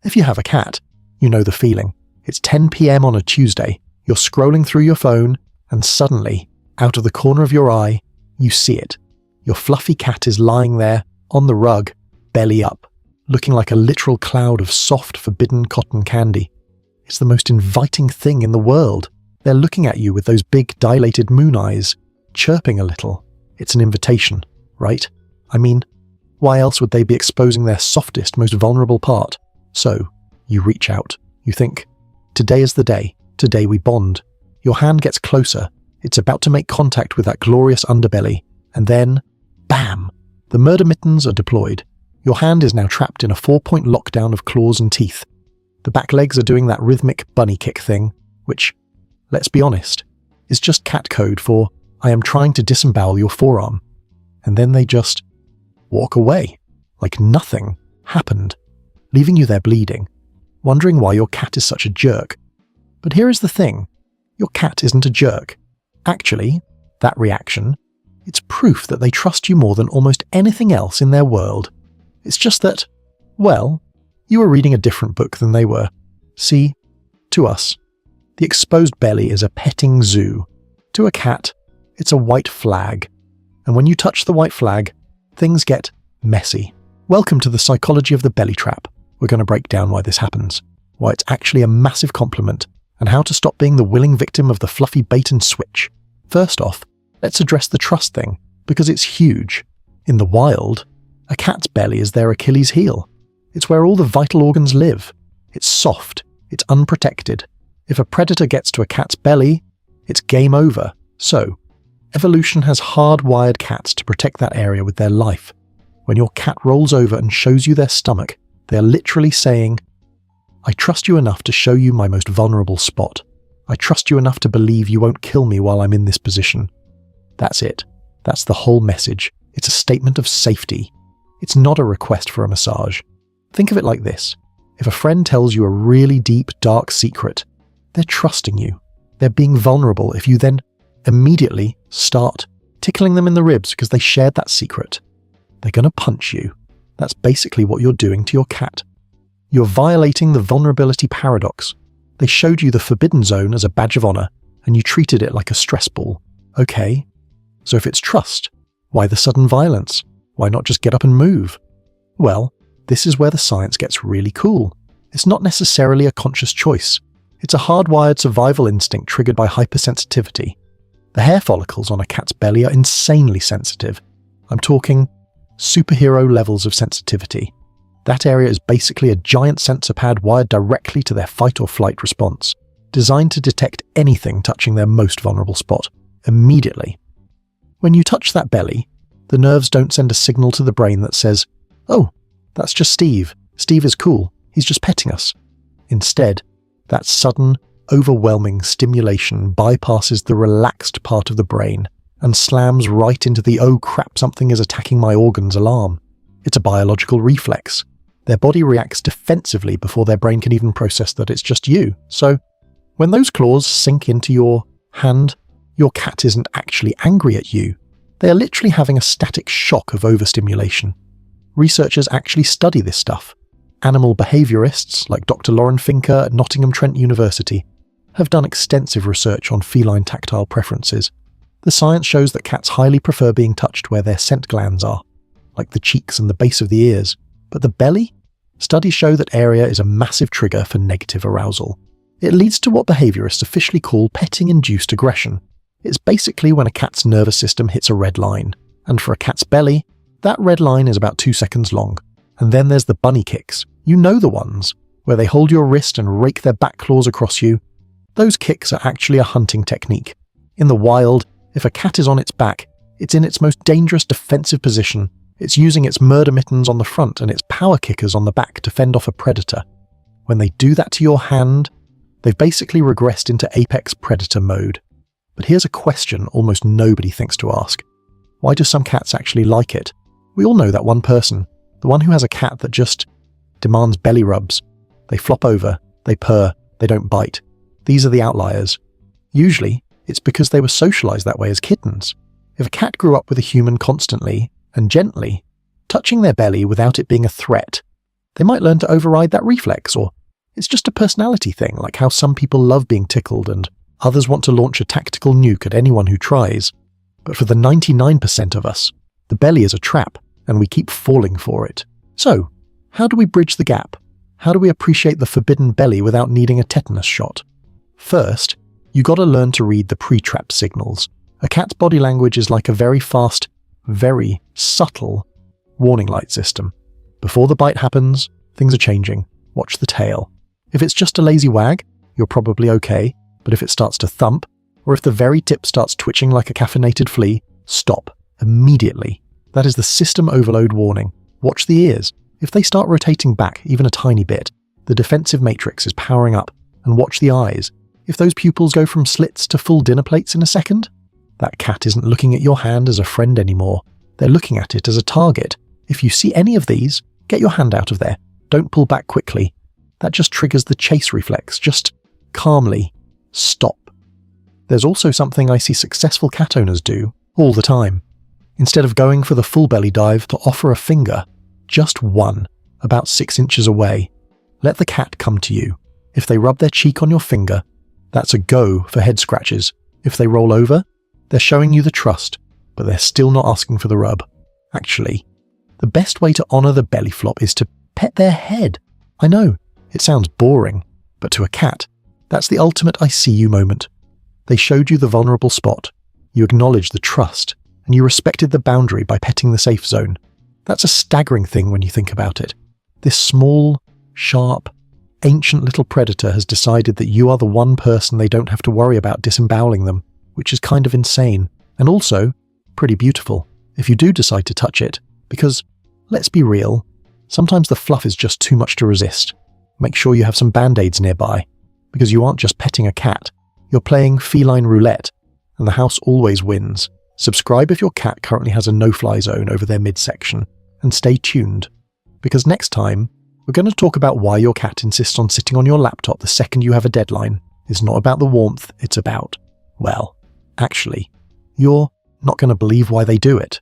If you have a cat, you know the feeling. It's 10 p.m. on a Tuesday, you're scrolling through your phone, and suddenly, out of the corner of your eye, you see it. Your fluffy cat is lying there, on the rug, belly up, looking like a literal cloud of soft, forbidden cotton candy. It's the most inviting thing in the world. They're looking at you with those big, dilated moon eyes, chirping a little. It's an invitation, right? I mean, why else would they be exposing their softest, most vulnerable part? So, you reach out. You think, today is the day. Today we bond. Your hand gets closer. It's about to make contact with that glorious underbelly. And then, bam! The murder mittens are deployed. Your hand is now trapped in a 4-point lockdown of claws and teeth. The back legs are doing that rhythmic bunny kick thing, which, let's be honest, is just cat code for, I am trying to disembowel your forearm. And then they just walk away, like nothing happened, leaving you there bleeding, wondering why your cat is such a jerk. But here is the thing, your cat isn't a jerk. Actually, that reaction, it's proof that they trust you more than almost anything else in their world. It's just that, well, you were reading a different book than they were. See, to us, the exposed belly is a petting zoo. To a cat, it's a white flag. And when you touch the white flag, things get messy. Welcome to the psychology of the belly trap. We're going to break down why this happens, why it's actually a massive compliment, and how to stop being the willing victim of the fluffy bait and switch. First off, let's address the trust thing, because it's huge. In the wild, a cat's belly is their Achilles heel. It's where all the vital organs live. It's soft. It's unprotected. If a predator gets to a cat's belly, it's game over. So, evolution has hardwired cats to protect that area with their life. When your cat rolls over and shows you their stomach, they're literally saying, I trust you enough to show you my most vulnerable spot. I trust you enough to believe you won't kill me while I'm in this position. That's it. That's the whole message. It's a statement of safety. It's not a request for a massage. Think of it like this. If a friend tells you a really deep, dark secret, they're trusting you. They're being vulnerable if you then immediately start tickling them in the ribs because they shared that secret. They're going to punch you. That's basically what you're doing to your cat. You're violating the vulnerability paradox. They showed you the forbidden zone as a badge of honor, and you treated it like a stress ball. Okay, so if it's trust, why the sudden violence? Why not just get up and move? Well, this is where the science gets really cool. It's not necessarily a conscious choice. It's a hardwired survival instinct triggered by hypersensitivity. The hair follicles on a cat's belly are insanely sensitive. I'm talking superhero levels of sensitivity. That area is basically a giant sensor pad wired directly to their fight or flight response, designed to detect anything touching their most vulnerable spot, immediately. When you touch that belly, the nerves don't send a signal to the brain that says, oh, that's just Steve. Steve is cool. He's just petting us. Instead, that sudden, overwhelming stimulation bypasses the relaxed part of the brain and slams right into the oh crap, something is attacking my organs alarm. It's a biological reflex. Their body reacts defensively before their brain can even process that it's just you. So, when those claws sink into your hand, your cat isn't actually angry at you. They are literally having a static shock of overstimulation. Researchers actually study this stuff. Animal behaviorists, like Dr. Lauren Finka at Nottingham Trent University, have done extensive research on feline tactile preferences. The science shows that cats highly prefer being touched where their scent glands are, like the cheeks and the base of the ears. But the belly? Studies show that area is a massive trigger for negative arousal. It leads to what behaviorists officially call petting-induced aggression. It's basically when a cat's nervous system hits a red line. And for a cat's belly, that red line is about 2 seconds long. And then there's the bunny kicks. You know the ones, where they hold your wrist and rake their back claws across you. Those kicks are actually a hunting technique. In the wild, if a cat is on its back, it's in its most dangerous defensive position. It's using its murder mittens on the front and its power kickers on the back to fend off a predator. When they do that to your hand, they've basically regressed into apex predator mode. But here's a question almost nobody thinks to ask. Why do some cats actually like it? We all know that one person, the one who has a cat that just demands belly rubs. They flop over, they purr, they don't bite. These are the outliers. Usually, it's because they were socialized that way as kittens. If a cat grew up with a human constantly and gently, touching their belly without it being a threat, They might learn to override that reflex, or it's just a personality thing, like how some people love being tickled and others want to launch a tactical nuke at anyone who tries. But for the 99% of us, the belly is a trap, and we keep falling for it. So, how do we bridge the gap? How do we appreciate the forbidden belly without needing a tetanus shot? First, you gotta learn to read the pre-trap signals. A cat's body language is like a very fast, very subtle warning light system. Before the bite happens, things are changing. Watch the tail. If it's just a lazy wag, you're probably okay, but if it starts to thump, or if the very tip starts twitching like a caffeinated flea, stop immediately. That is the system overload warning. Watch the ears. If they start rotating back even a tiny bit, the defensive matrix is powering up. And watch the eyes. If those pupils go from slits to full dinner plates in a second, that cat isn't looking at your hand as a friend anymore. They're looking at it as a target. If you see any of these, get your hand out of there. Don't pull back quickly. That just triggers the chase reflex. Just calmly stop. There's also something I see successful cat owners do all the time. Instead of going for the full belly dive, to offer a finger, just one, about 6 inches away. Let the cat come to you. If they rub their cheek on your finger, that's a go for head scratches. If they roll over, they're showing you the trust, but they're still not asking for the rub. Actually, the best way to honor the belly flop is to pet their head. I know, it sounds boring, but to a cat, that's the ultimate I see you moment. They showed you the vulnerable spot, you acknowledged the trust, and you respected the boundary by petting the safe zone. That's a staggering thing when you think about it. This small, sharp, ancient little predator has decided that you are the one person they don't have to worry about disemboweling them, which is kind of insane, and also pretty beautiful if you do decide to touch it, because, let's be real, sometimes the fluff is just too much to resist. Make sure you have some band-aids nearby, because you aren't just petting a cat, you're playing feline roulette, and the house always wins. Subscribe if your cat currently has a no-fly zone over their midsection, and stay tuned, because next time, we're going to talk about why your cat insists on sitting on your laptop the second you have a deadline. It's not about the warmth, it's about, well, actually, you're not going to believe why they do it.